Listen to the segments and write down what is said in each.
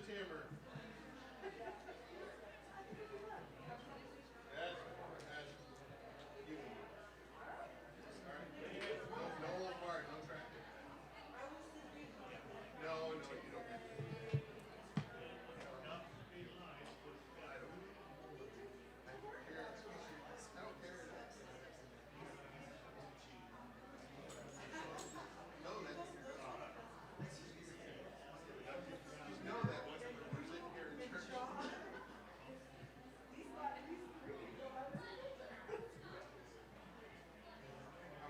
timber. That's you. All right. No old part, no traffic. No, no, you don't get to. I don't. I don't care. No, that. You know that wasn't when we're sitting here in church. I was when I saw a t-shirt and ordered a picture of it. Let's see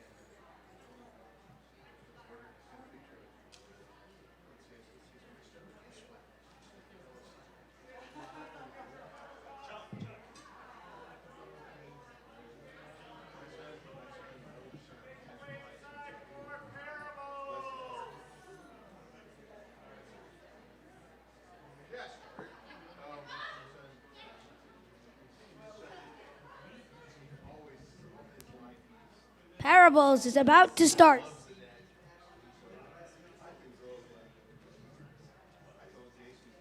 what yes, my son always all his life Parables is about to start. I told Jason.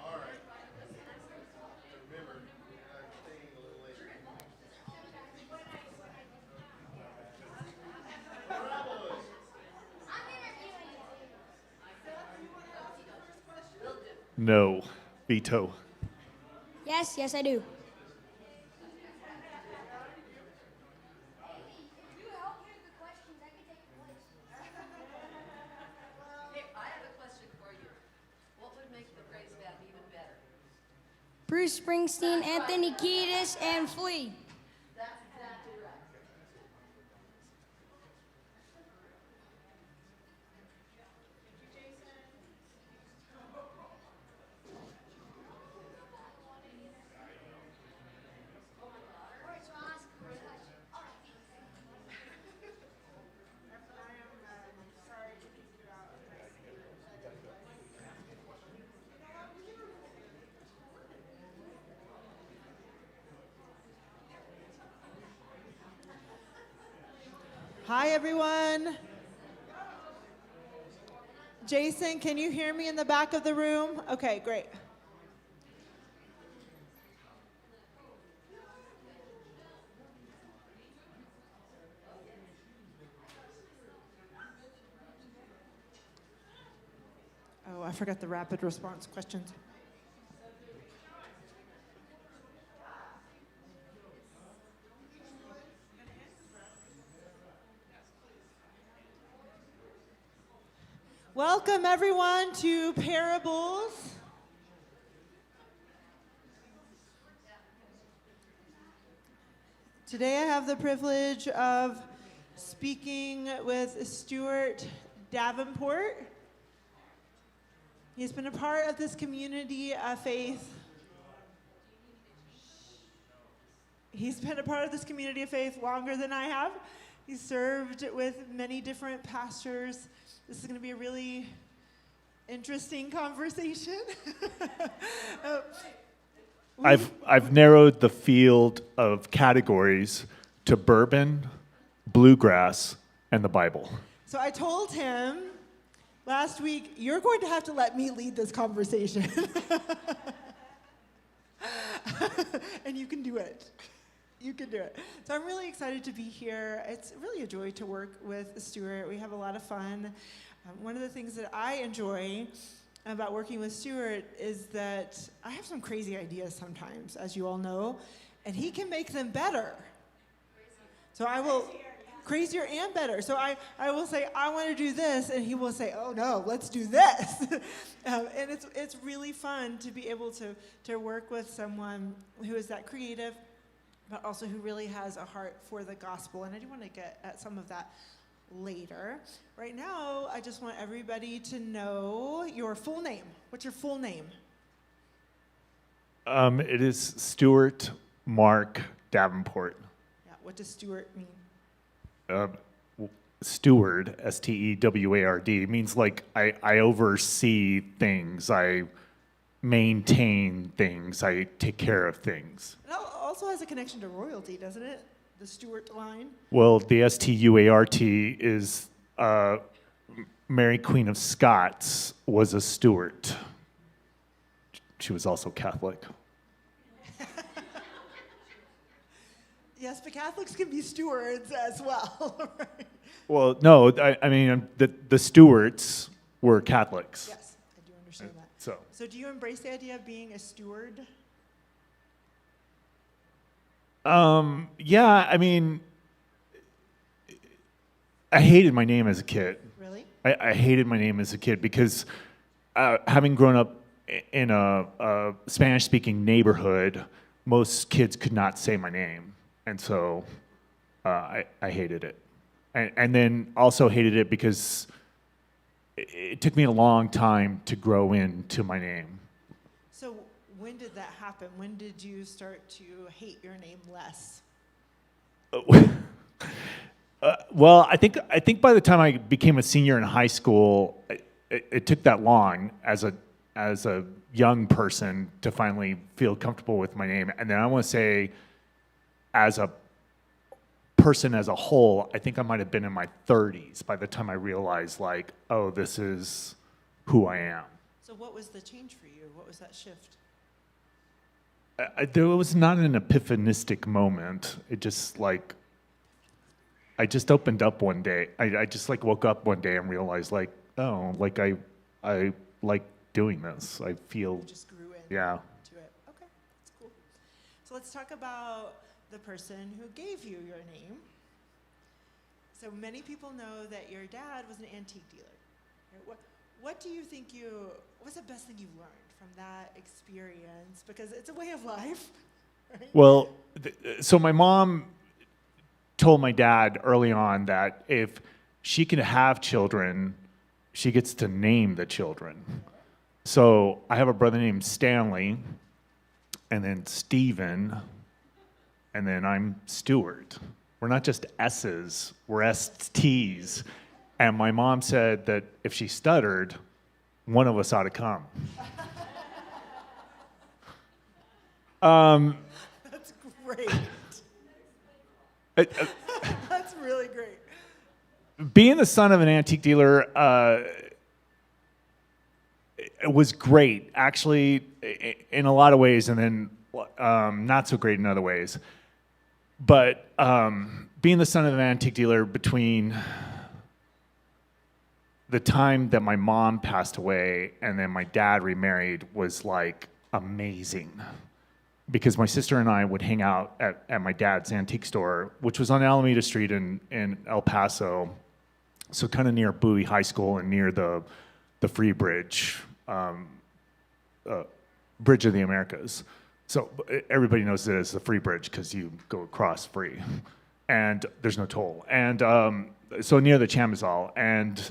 All right. Remember, I'm staying a little later. Parabolas. No. Veto. Yes, yes, I do. Hey, I have a question for you. What would make the praise band even better? Bruce Springsteen, Anthony Kiedis, and Flea. That's exactly right. Hi, everyone. Jason, can you hear me in the back of the room? Okay, great. Oh, I forgot the rapid response questions. Welcome, everyone, to Parables. Today I have the privilege of speaking with Stuart Davenport. He's been a part of this community of faith. He's been a part of this community of faith longer than I have. He's served with many different pastors. This is going to be a really interesting conversation. I've narrowed the field of categories to bourbon, bluegrass, and the Bible. So I told him last week, you're going to have to let me lead this conversation. And you can do it. You can do it. So I'm really excited to be here. It's really a joy to work with Stuart. We have a lot of fun. One of the things that I enjoy about working with Stuart is that I have some crazy ideas sometimes, as you all know, and he can make them better. So I will, crazier and better. So I will say, I want to do this, and he will say, oh no, let's do this. And it's really fun to be able to work with someone who is that creative, but also who really has a heart for the gospel. And I do want to get at some of that later. Right now, I just want everybody to know your full name. What's your full name? It is Stuart Mark Davenport. What does steward mean? Steward, steward, means like I oversee things, I maintain things, I take care of things. It also has a connection to royalty, doesn't it? The Stuart line. Well, the Stuart is Mary Queen of Scots was a Stuart. She was also Catholic. Yes, but Catholics can be stewards as well, right? Well, no, I mean the Stuarts were Catholics. Yes, I do understand that. So do you embrace the idea of being a steward? yeah, I mean, I hated my name as a kid. Really? I hated my name as a kid because having grown up in a Spanish-speaking neighborhood, most kids could not say my name, and so I hated it. And then also hated it because it took me a long time to grow into my name. So when did that happen? When did you start to hate your name less? Well, I think by the time I became a senior in high school, it took that long as a young person to finally feel comfortable with my name. And then I want to say, as a person as a whole, I think I might have been in my 30s by the time I realized, like, oh, this is who I am. So what was the change for you? What was that shift? There was not an epiphanistic moment. It just like, I just opened up one day. I just like woke up one day and realized, like, oh, like I like doing this. I feel, You just grew in yeah. to it. Okay, that's cool. So let's talk about the person who gave you your name. So many people know that your dad was an antique dealer. Right? What do you think what's the best thing you learned from that experience? Because it's a way of life, right? Well, so my mom told my dad early on that if she can have children, she gets to name the children. So I have a brother named Stanley, and then Stephen, and then I'm Stuart. We're not just S's, we're STs. And my mom said that if she stuttered, one of us ought to come. That's great. That's really great. Being the son of an antique dealer it was great, actually, in a lot of ways, and then not so great in other ways. But being the son of an antique dealer, between the time that my mom passed away and then my dad remarried, was like amazing. Because my sister and I would hang out at my dad's antique store, which was on Alameda Street in El Paso, so kind of near Bowie High School and near the Free Bridge, Bridge of the Americas. So everybody knows it as the Free Bridge because you go across free, and there's no toll. And so near the Chamizal, and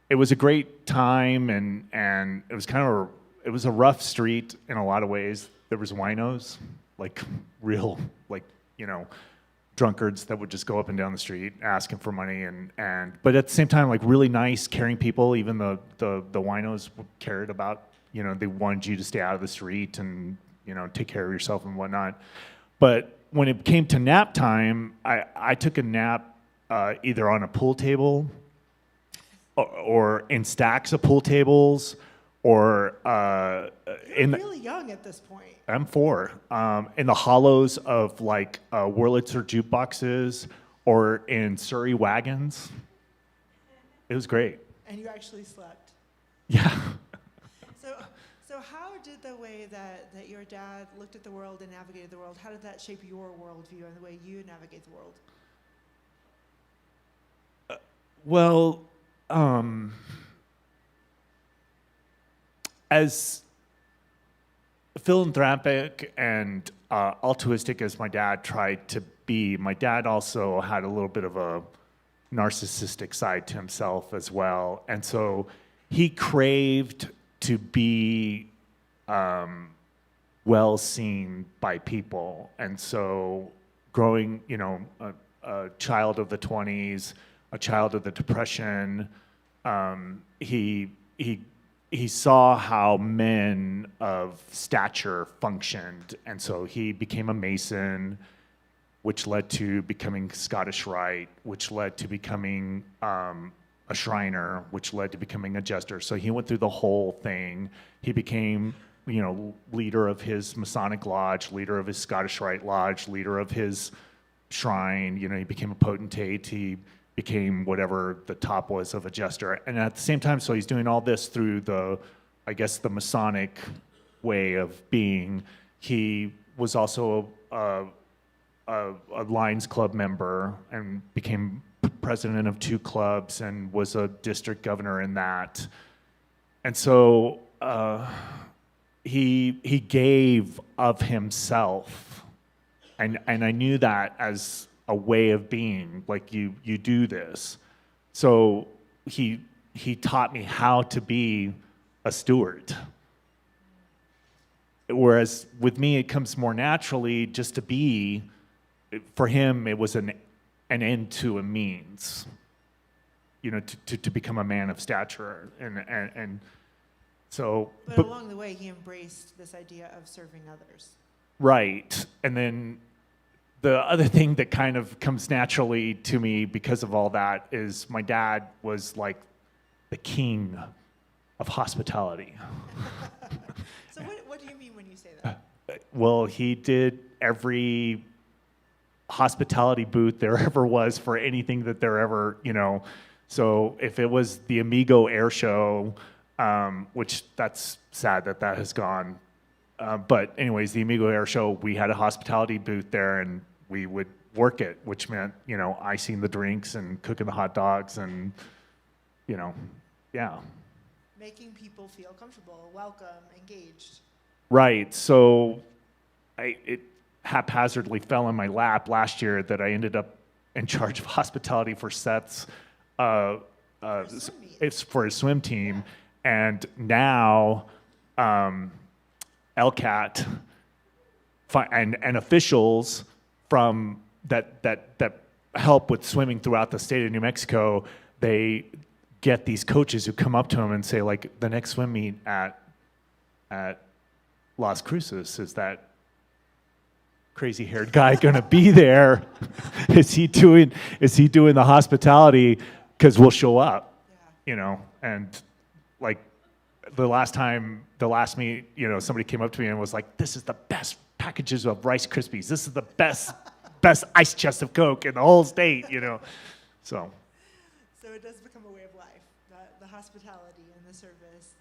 it was a great time, and it was it was a rough street in a lot of ways. There was winos, like real, like, you know, drunkards that would just go up and down the street asking for money, but at the same time, like really nice, caring people. Even the winos cared about, you know, they wanted you to stay out of the street and, you know, take care of yourself and whatnot. But when it came to nap time, I took a nap either on a pool table or in stacks of pool tables, or You're really young at this point. I'm 4. In the hollows of like Wurlitzer jukeboxes or in Surrey wagons. It was great. And you actually slept. Yeah. So how did the way that your dad looked at the world and navigated the world, how did that shape your worldview and the way you navigate the world? Well, as philanthropic and altruistic as my dad tried to be, my dad also had a little bit of a narcissistic side to himself as well. And so he craved to be well seen by people. And so growing, you know, a child of the 20s, a child of the Depression. He saw how men of stature functioned, and so he became a Mason, which led to becoming Scottish Rite, which led to becoming a Shriner, which led to becoming a Jester. So he went through the whole thing. He became, you know, leader of his Masonic Lodge, leader of his Scottish Rite Lodge, leader of his shrine. You know, he became a potentate. He became whatever the top was of a Jester. And at the same time, so he's doing all this through the, I guess, the Masonic way of being. He was also a Lions Club member and became president of 2 clubs and was a district governor in that. And so he gave of himself, and I knew that as a way of being, like you do this. So he taught me how to be a steward. Whereas with me, it comes more naturally just to be. For him, it was an end to a means, you know, to become a man of stature. And so. But along the way, he embraced this idea of serving others. Right. And then the other thing that kind of comes naturally to me because of all that is my dad was like the king of hospitality. So what do you mean when you say that? Well, he did every hospitality booth there ever was for anything that there ever, you know. So if it was the Amigo Air Show, which that's sad that has gone. But anyways, the Amigo Air Show, we had a hospitality booth there and we would work it, which meant, you know, icing the drinks and cooking the hot dogs and, you know, yeah. Making people feel comfortable, welcome, engaged. Right. So it haphazardly fell in my lap last year that I ended up in charge of hospitality for Seth's, it's for his swim team. And now LCAT and officials from that help with swimming throughout the state of New Mexico, they get these coaches who come up to them and say, like, the next swim meet at Las Cruces, is that crazy-haired guy going to be there? Is he doing the hospitality? Because we'll show up, you know. And like the last meet, you know, somebody came up to me and was like, "This is the best packages of Rice Krispies. This is the best ice chest of Coke in the whole state," you know. So it does become a way of life, the hospitality and the service.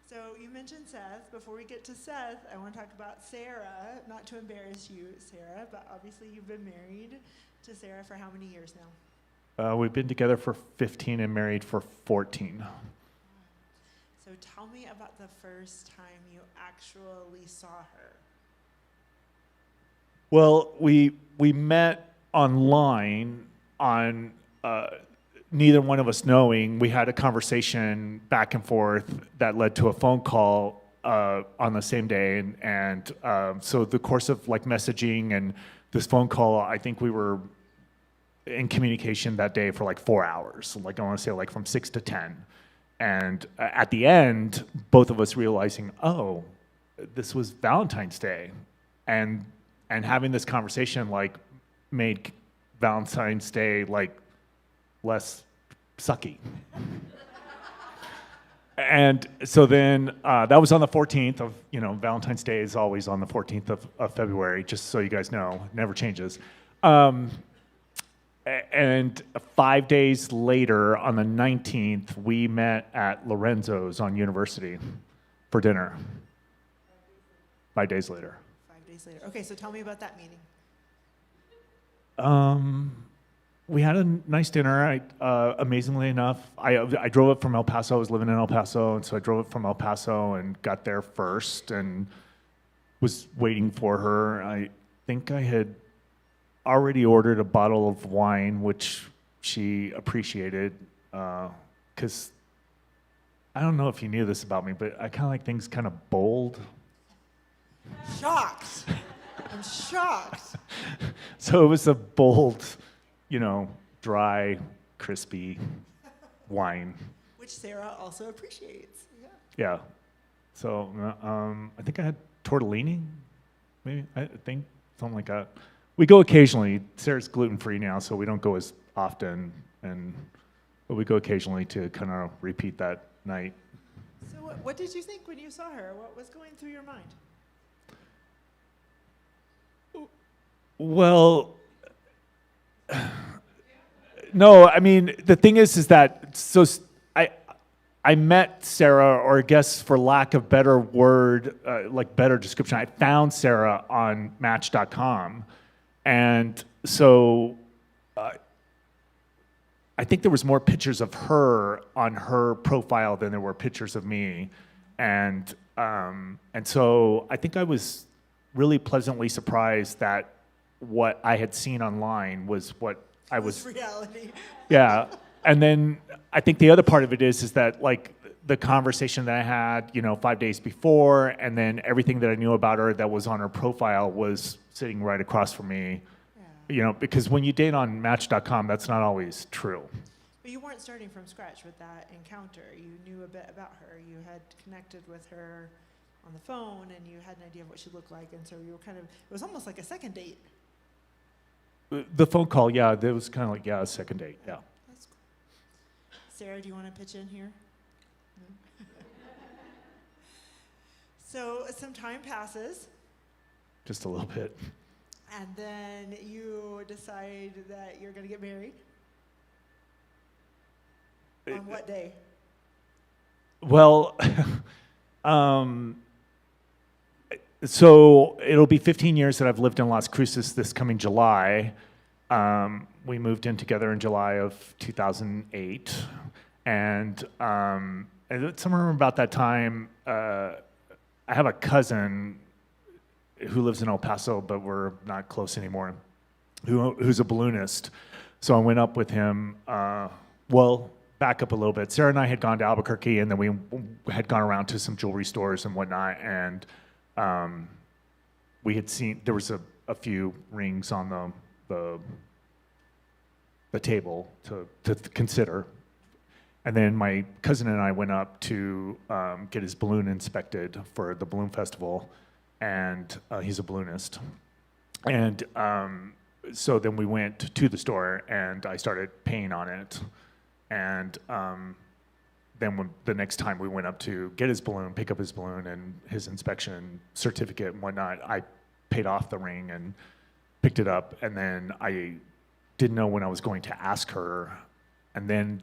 So you mentioned Seth. Before we get to Seth, I want to talk about Sarah. Not to embarrass you, Sarah, but obviously you've been married to Sarah for how many years now? we've been together for 15 and married for 14. So tell me about the first time you actually saw her. Well, we met online on neither one of us knowing. We had a conversation back and forth that led to a phone call on the same day, and so the course of like messaging and this phone call, I think we were in communication that day for like 4 hours. Like I want to say like from 6 to 10, and at the end, both of us realizing, oh, this was Valentine's Day, and having this conversation like made Valentine's Day like less sucky. And so then that was on the 14th of, you know, Valentine's Day is always on the 14th of February, just so you guys know, it never changes. And 5 days later, on the 19th, we met at Lorenzo's on University for dinner. 5 days later. 5 days later. Okay, so tell me about that meeting. We had a nice dinner. Amazingly enough, I drove up from El Paso. I was living in El Paso, and so I drove up from El Paso and got there first and was waiting for her. I think I had already ordered a bottle of wine, which she appreciated, because I don't know if you knew this about me, but I kind of like things kind of bold. Shocked. I'm shocked. So it was a bold, dry, crispy wine. Which Sarah also appreciates. Yeah. Yeah. So I think I had tortellini, maybe. I think something like that. We go occasionally. Sarah's gluten-free now, so we don't go as often, but we go occasionally to kind of repeat that night. So what did you think when you saw her? What was going through your mind? Well, no, I mean, the thing is that, I met Sarah, or I guess for lack of better word, better description, I found Sarah on Match.com. And so I think there was more pictures of her on her profile than there were pictures of me. And so I think I was really pleasantly surprised that what I had seen online was what I was. Reality. Yeah. And then I think the other part of it is that like the conversation that I had, 5 days before, and then everything that I knew about her that was on her profile was sitting right across from me. Yeah. Because when you date on Match.com, that's not always true. But you weren't starting from scratch with that encounter. You knew a bit about her. You had connected with her on the phone, and you had an idea of what she looked like, and so you were it was almost like a second date. The phone call, yeah, that was kind of like, a second date, yeah. That's cool. Sarah, do you want to pitch in here? No? So some time passes, Just a little bit. and then you decide that you're going to get married. On what day? Well, so it'll be 15 years that I've lived in Las Cruces this coming July. We moved in together in July of 2008. And somewhere about that time, I have a cousin who lives in El Paso, but we're not close anymore, who's a balloonist. So I went up with him. Back up a little bit. Sarah and I had gone to Albuquerque, and then we had gone around to some jewelry stores and whatnot, and we had seen there was a few rings on the table to consider. And then my cousin and I went up to get his balloon inspected for the balloon festival, and he's a balloonist. And so then we went to the store, and I started paying on it. And then when the next time we went up to get his balloon, pick up his balloon and his inspection certificate and whatnot, I paid off the ring and picked it up. And then I didn't know when I was going to ask her. And then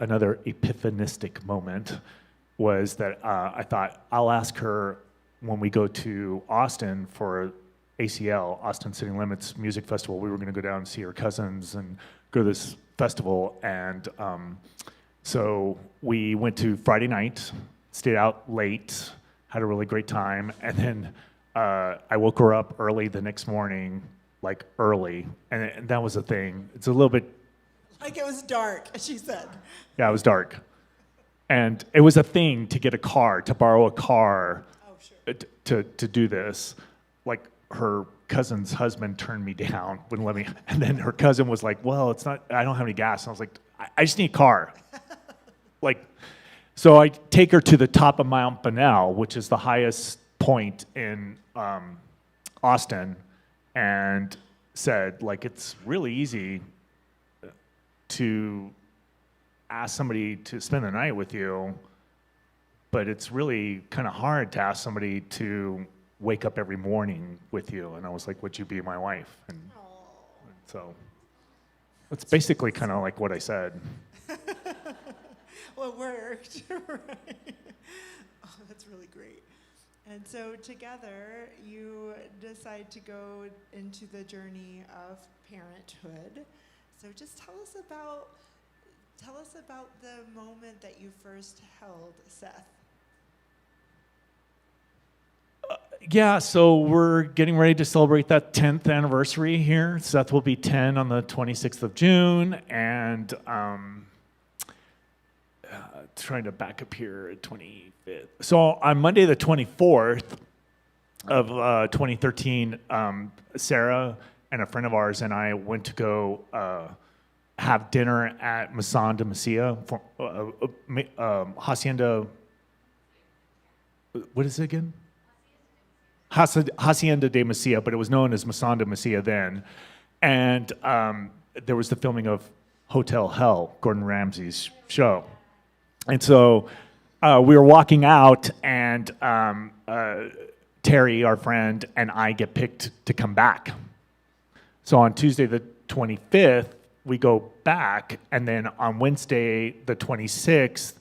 another epiphanistic moment was that I thought I'll ask her when we go to Austin for ACL, Austin City Limits Music Festival. We were going to go down and see her cousins and go to this festival, and so we went to Friday night, stayed out late, had a really great time, and then I woke her up early the next morning, like early, and that was the thing. It's a little bit... Like it was dark, she said. Yeah, it was dark. And it was a thing to get a car, to borrow a car to do this. Like her cousin's husband turned me down, wouldn't let me. And then her cousin was like, well, I don't have any gas. And I was like, I just need a car. So I take her to the top of Mount Bunnell, which is the highest point in Austin, and said, it's really easy to ask somebody to spend the night with you, but it's really kind of hard to ask somebody to wake up every morning with you. And I was like, would you be my wife? And so it's basically kind of like what I said. Well, it worked. Right. Oh, that's really great. And so together you decide to go into the journey of parenthood. So just tell us about the moment that you first held Seth. Yeah, so we're getting ready to celebrate that 10th anniversary here. Seth will be 10 on the 26th of June, and trying to back up here at 25th. So on Monday the 24th, of 2013, Sarah and a friend of ours and I went to go have dinner at Maison de Mesilla, Hacienda. What is it again? Hacienda de Mesilla, but it was known as Maison de Mesilla then. And there was the filming of Hotel Hell, Gordon Ramsay's show. And so we were walking out, and Terry, our friend, and I get picked to come back. So on Tuesday the 25th, we go back, and then on Wednesday the 26th,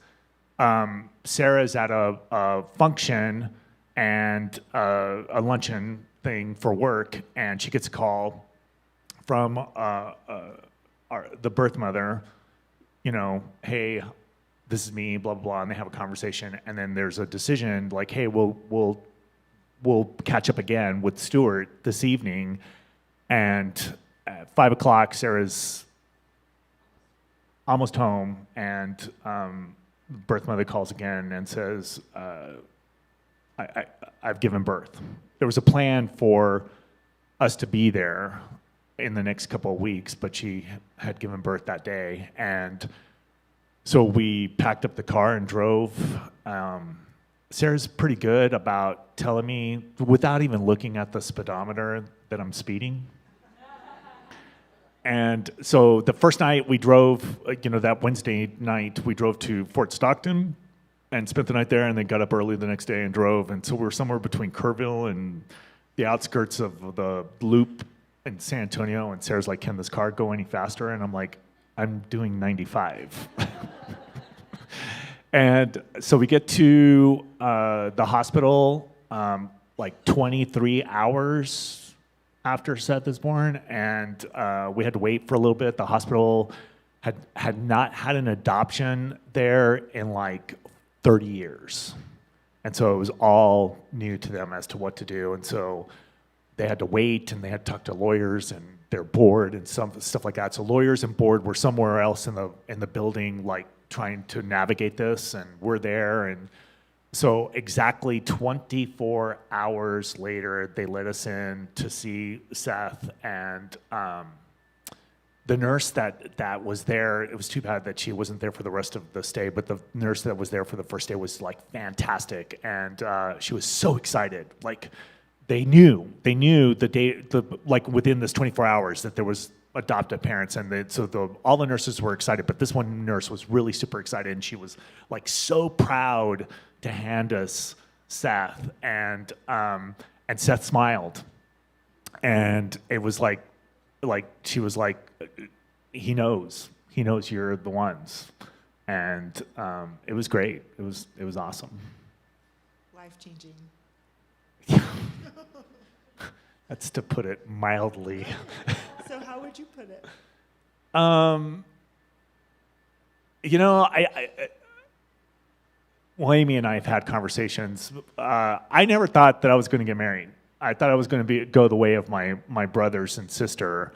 Sarah's at a function and a luncheon thing for work, and she gets a call from the birth mother, you know, hey, this is me, blah, blah, blah, and they have a conversation, and then there's a decision like, hey, we'll catch up again with Stuart this evening, and at 5 o'clock, Sarah's almost home, and birth mother calls again and says, I've given birth. There was a plan for us to be there in the next couple of weeks, but she had given birth that day. And so we packed up the car and drove. Sarah's pretty good about telling me, without even looking at the speedometer, that I'm speeding. And so the first night we drove, that Wednesday night, we drove to Fort Stockton and spent the night there, and then got up early the next day and drove. And so we were somewhere between Kerrville and the outskirts of the Loop in San Antonio. And Sarah's like, can this car go any faster? And I'm like, I'm doing 95. And so we get to the hospital like 23 hours after Seth is born, and we had to wait for a little bit. The hospital had not had an adoption there in like 30 years. And so it was all new to them as to what to do. And so they had to wait, and they had to talk to lawyers and their board and some stuff like that. So lawyers and board were somewhere else in the building, like trying to navigate this, and we're there. And so exactly 24 hours later, they let us in to see Seth, and the nurse that was there, it was too bad that she wasn't there for the rest of the stay, but the nurse that was there for the first day was like fantastic, and she was so excited. Like they knew the day, like within this 24 hours that there was adoptive parents, and so all the nurses were excited, but this one nurse was really super excited, and she was like so proud to hand us Seth, and Seth smiled, and it was like she was like, he knows you're the ones, and it was great. It was awesome. Life-changing. That's to put it mildly. So how would you put it? Well, Amy and I have had conversations. I never thought that I was going to get married. I thought I was going to go the way of my brothers and sister.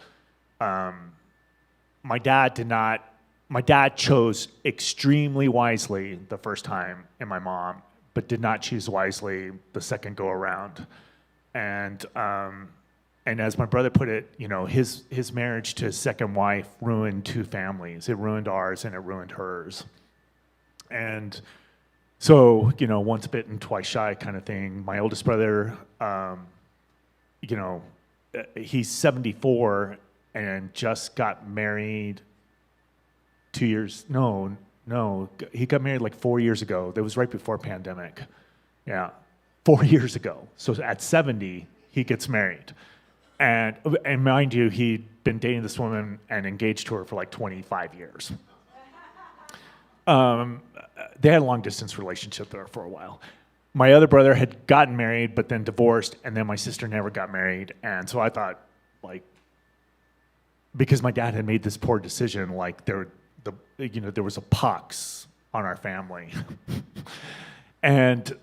My dad did not. My dad chose extremely wisely the first time in my mom, but did not choose wisely the second go around. And as my brother put it, his marriage to his second wife ruined two families. It ruined ours and it ruined hers. And so, once bitten, twice shy kind of thing. My oldest brother, he's 74 and just got married 2 years. No, he got married like 4 years ago. That was right before pandemic. Yeah, 4 years ago. So at 70, he gets married. And mind you, he'd been dating this woman and engaged to her for like 25 years. They had a long-distance relationship there for a while. My other brother had gotten married, but then divorced, and then my sister never got married. And so I thought, like, because my dad had made this poor decision, like there was a pox on our family, and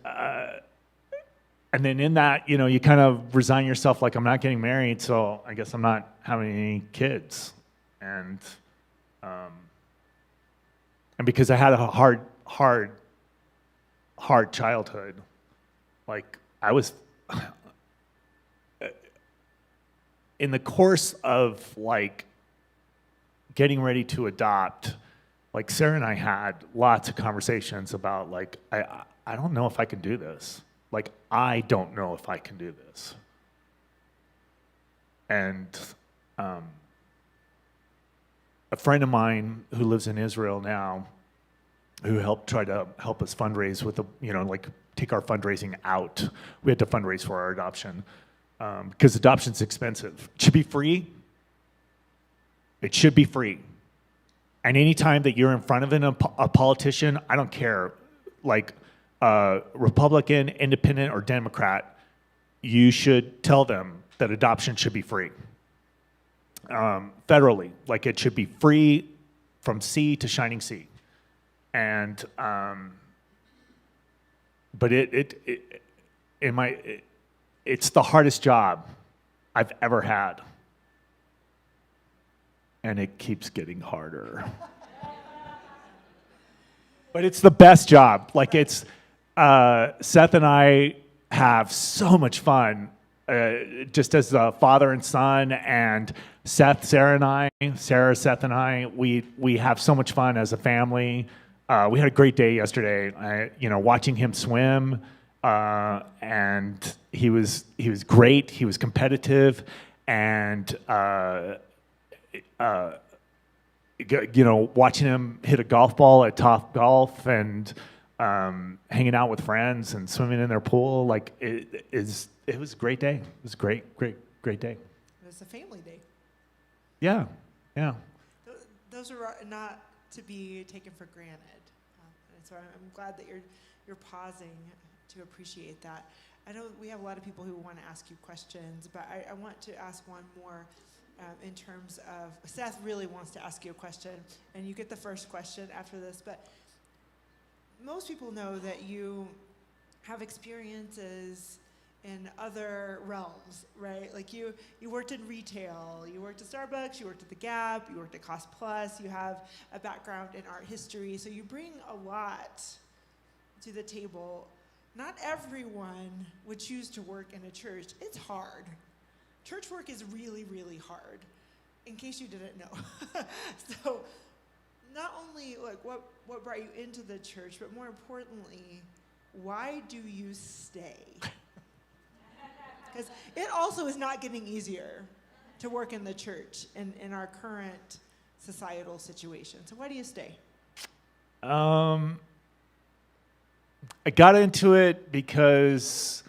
then in that, you kind of resign yourself, like I'm not getting married, so I guess I'm not having any kids, and because I had a hard childhood, like I was in the course of like getting ready to adopt, like Sarah and I had lots of conversations about like, I don't know if I can do this. Like, I don't know if I can do this. And a friend of mine who lives in Israel now, who try to help us fundraise with like take our fundraising out. We had to fundraise for our adoption because adoption's expensive. It should be free. It should be free. And anytime that you're in front of a politician, I don't care, like Republican, Independent, or Democrat, you should tell them that adoption should be free. Federally, like it should be free from sea to shining sea. And but it's the hardest job I've ever had, and it keeps getting harder. But it's the best job. Like Seth and I have so much fun, just as a father and son, and Sarah, Seth and I, we have so much fun as a family. We had a great day yesterday, watching him swim, and he was great. He was competitive, and watching him hit a golf ball at Top Golf, and hanging out with friends and swimming in their pool. Like it was a great day. It was a great day. It was a family day. Yeah. Those are not to be taken for granted. And so I'm glad that you're pausing to appreciate that. I know we have a lot of people who want to ask you questions, but I want to ask one more in terms of, Seth really wants to ask you a question, and you get the first question after this, but most people know that you have experiences in other realms, right? Like you worked in retail, you worked at Starbucks, you worked at The Gap, you worked at Cost Plus, you have a background in art history, so you bring a lot to the table. Not everyone would choose to work in a church. It's hard. Church work is really, really hard, in case you didn't know. So not only like what brought you into the church, but more importantly, why do you stay? Because it also is not getting easier to work in the church in our current societal situation. So why do you stay? I got into it because,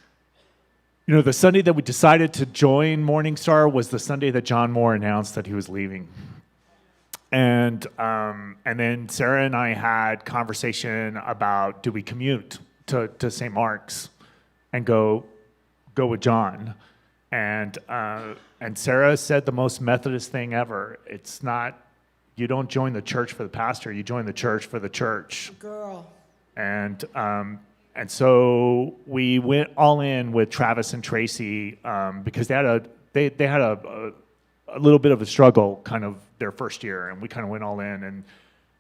the Sunday that we decided to join Morningstar was the Sunday that John Moore announced that he was leaving. And then Sarah and I had conversation about, do we commute to St. Mark's and go with John? And Sarah said the most Methodist thing ever. It's not, you don't join the church for the pastor, you join the church for the church. Girl. And so we went all in with Travis and Tracy because they had a little bit of a struggle kind of their first year, and we kind of went all in,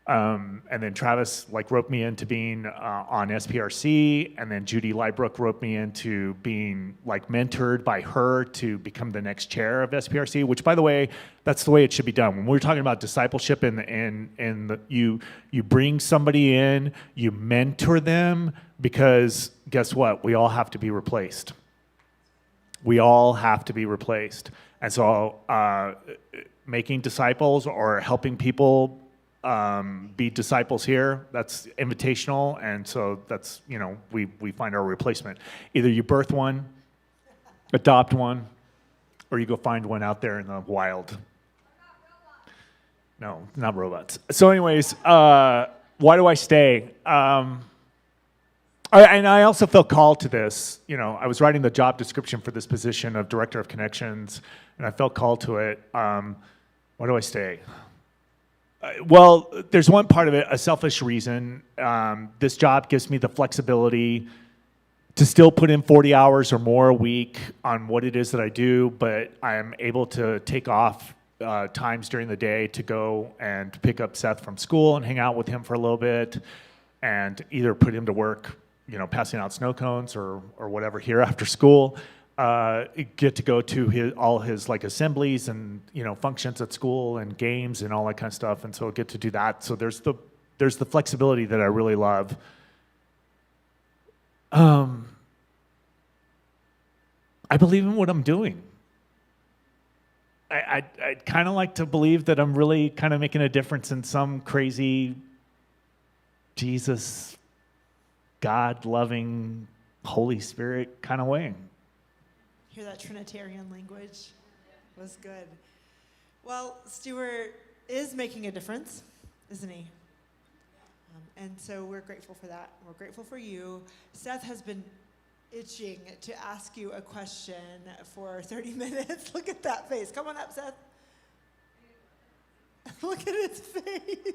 and then Travis roped me into being on SPRC, and then Judy Lybrook roped me into being mentored by her to become the next chair of SPRC, which, by the way, that's the way it should be done. When we're talking about discipleship you bring somebody in, you mentor them, because guess what? We all have to be replaced. We all have to be replaced. And so making disciples or helping people be disciples here, that's invitational, and so that's, we find our replacement. Either you birth one, adopt one, or you go find one out there in the wild. No, not robots. So anyways, why do I stay? And I also felt called to this. I was writing the job description for this position of Director of Connections, and I felt called to it. Why do I stay? Well, there's one part of it, a selfish reason. This job gives me the flexibility to still put in 40 hours or more a week on what it is that I do, but I'm able to take off times during the day to go and pick up Seth from school and hang out with him for a little bit, and either put him to work, passing out snow cones or whatever here after school, get to go to all his like assemblies and functions at school and games and all that kind of stuff, and so get to do that. So there's the flexibility that I really love. I believe in what I'm doing. I'd kind of like to believe that I'm really kind of making a difference in some crazy Jesus, God-loving, Holy Spirit kind of way. Hear that Trinitarian language? Was good. Well, Stuart is making a difference, isn't he? And so we're grateful for that. We're grateful for you. Seth has been itching to ask you a question for 30 minutes. Look at that face. Come on up, Seth. Look at his face. He's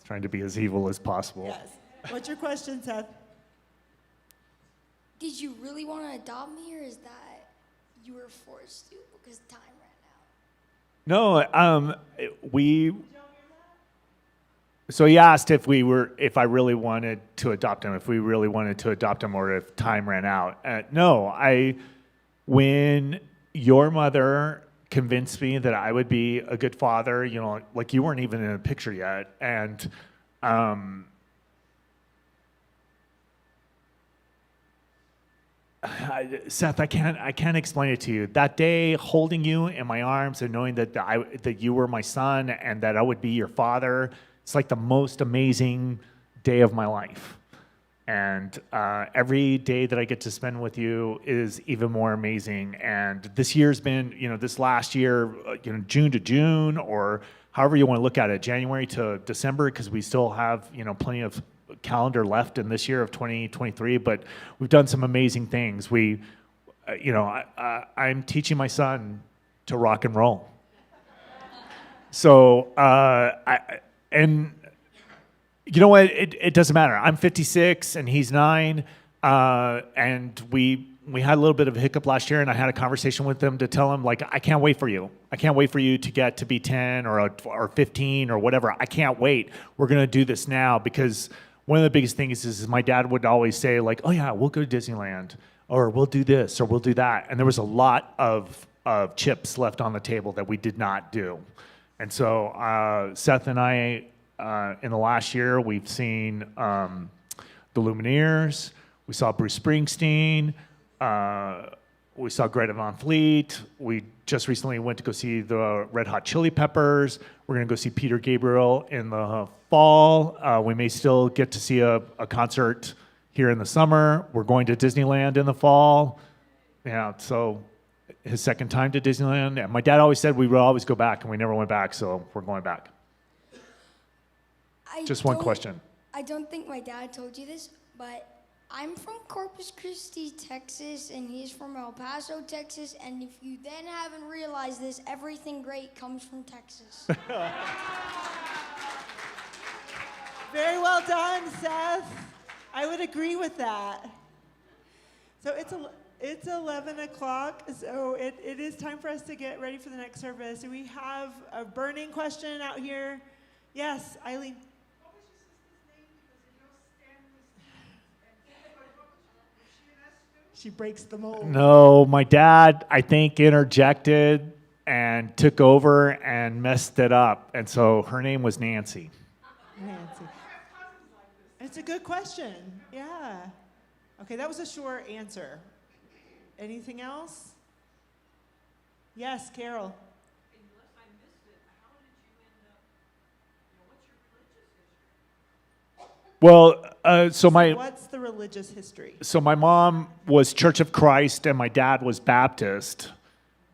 trying to be as evil as possible. Yes. What's your question, Seth? Did you really want to adopt me, or is that you were forced to because time ran out? No, So he asked if I really wanted to adopt him, or if time ran out. No, when your mother convinced me that I would be a good father, like you weren't even in the picture yet, and Seth, I can't explain it to you. That day, holding you in my arms and knowing that you were my son and that I would be your father. It's like the most amazing day of my life. And every day that I get to spend with you is even more amazing. And this year's been, this last year, June to June, or however you want to look at it, January to December, because we still have, plenty of calendar left in this year of 2023. But we've done some amazing things. I'm teaching my son to rock and roll. So, and you know what? It doesn't matter. I'm 56 and he's 9, and we had a little bit of a hiccup last year, and I had a conversation with him to tell him, like, I can't wait for you. I can't wait for you to get to be 10 or 15 or whatever. I can't wait. We're gonna do this now, because one of the biggest things is my dad would always say, like, oh yeah, we'll go to Disneyland, or we'll do this, or we'll do that, and there was a lot of chips left on the table that we did not do, and so Seth and I. In the last year, we've seen the Lumineers, we saw Bruce Springsteen, we saw Greta Van Fleet, we just recently went to go see the Red Hot Chili Peppers, we're going to go see Peter Gabriel in the fall, we may still get to see a concert here in the summer, we're going to Disneyland in the fall, yeah, so his second time to Disneyland, and my dad always said we would always go back, and we never went back, so we're going back. Just one question. I don't think my dad told you this, but I'm from Corpus Christi, Texas, and he's from El Paso, Texas, and if you then haven't realized this, everything great comes from Texas. Very well done, Seth. I would agree with that. So it's 11 o'clock, so it is time for us to get ready for the next service. We have a burning question out here. Yes, Eileen. She breaks the mold. No, my dad, I think, interjected and took over and messed it up. And so her name was Nancy. Nancy. It's a good question. Yeah. Okay, that was a short answer. Anything else? Yes, Carol. Unless I missed it, how did you end up, what's your religious history? Well, What's the religious history? So my mom was Church of Christ and my dad was Baptist.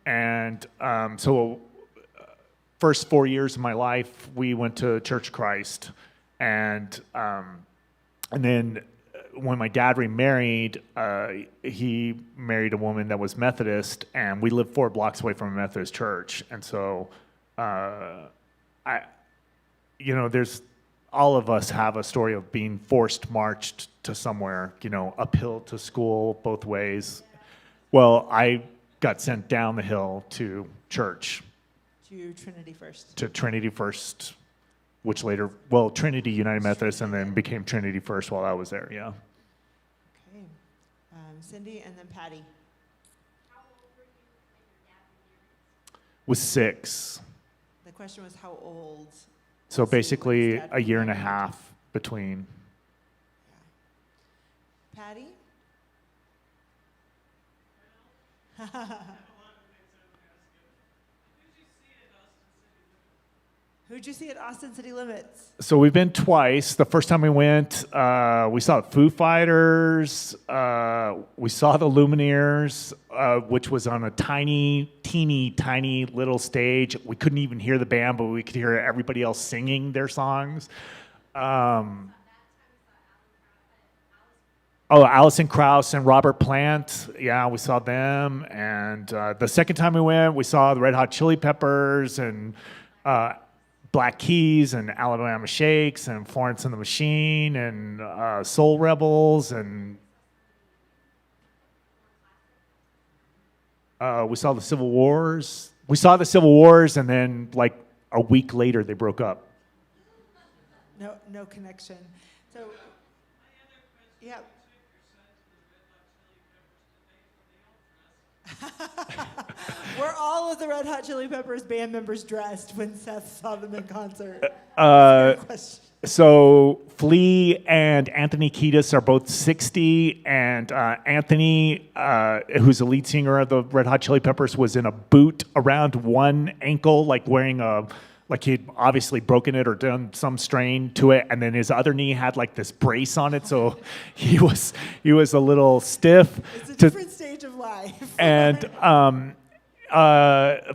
And first 4 years of my life, we went to Church of Christ. And then when my dad remarried, he married a woman that was Methodist, and we lived 4 blocks away from a Methodist church. And so, there's all of us have a story of being forced marched to somewhere, uphill to school both ways. Well, I got sent down the hill to church. To Trinity First. To Trinity First, which later, Trinity United Methodist, and then became Trinity First while I was there, yeah. Okay. Cindy and then Patty. Was 6. The question was how old. So was he when his basically dad a year and a married? half between. Patty? Who'd you see at Austin City Limits? So we've been twice. The first time we went, we saw the Foo Fighters. We saw the Lumineers, which was on a tiny little stage. We couldn't even hear the band, but we could hear everybody else singing their songs. Alison Krauss and Robert Plant. Yeah, we saw them. And the second time we went, we saw the Red Hot Chili Peppers and Black Keys and Alabama Shakes and Florence and the Machine and Soul Rebels and we saw the Civil Wars. We saw the Civil Wars, and then like a week later they broke up. No connection. So, yeah. Were all of the Red Hot Chili Peppers band members dressed when Seth saw them in concert? Fair question. So Flea and Anthony Kiedis are both 60, and Anthony, who's the lead singer of the Red Hot Chili Peppers, was in a boot around one ankle, like wearing like he'd obviously broken it or done some strain to it, and then his other knee had like this brace on it, so he was a little stiff. It's a different stage of life. And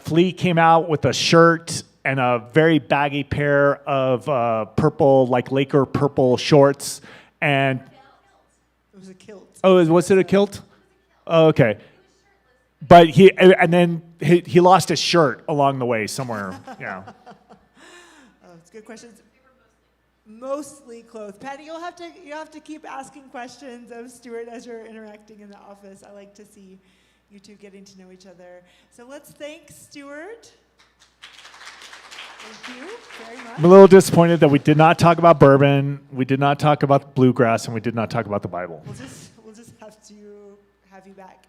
Flea came out with a shirt and a very baggy pair of purple, like Laker purple shorts. And It was a kilt. was it a kilt? Oh, okay. But he lost his shirt along the way somewhere. Yeah. Oh, it's good questions. Mostly clothed. Patty, you'll have to keep asking questions of Stuart as you're interacting in the office. I like to see you two getting to know each other. So let's thank Stuart. Thank you very much. I'm a little disappointed that we did not talk about bourbon, we did not talk about bluegrass, and we did not talk about the Bible. We'll just have to have you back.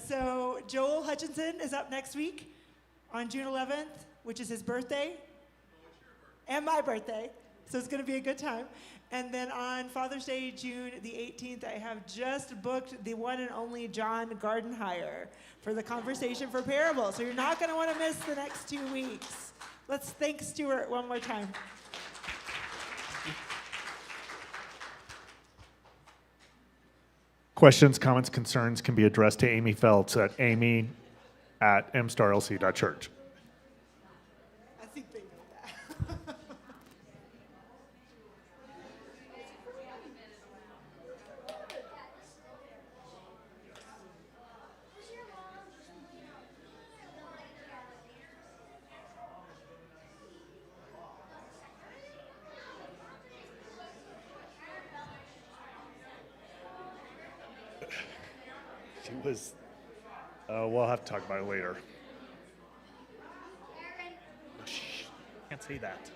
So Joel Hutchinson is up next week on June 11th, which is his birthday. And my birthday. So it's going to be a good time. And then on Father's Day, June the 18th, I have just booked the one and only John Gardenhire for the Conversation for Parable. So you're not going to want to miss the next 2 weeks. Let's thank Stuart one more time. Questions, comments, concerns can be addressed to Amy Feltz at amy@mstarlc.church. I think they know that. She was, we'll have to talk about it later. Shh, can't say that.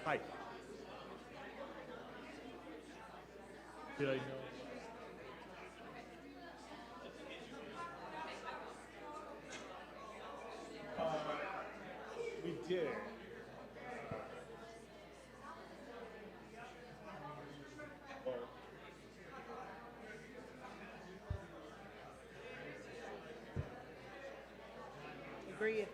Hi. Did I know? We did. Agreed.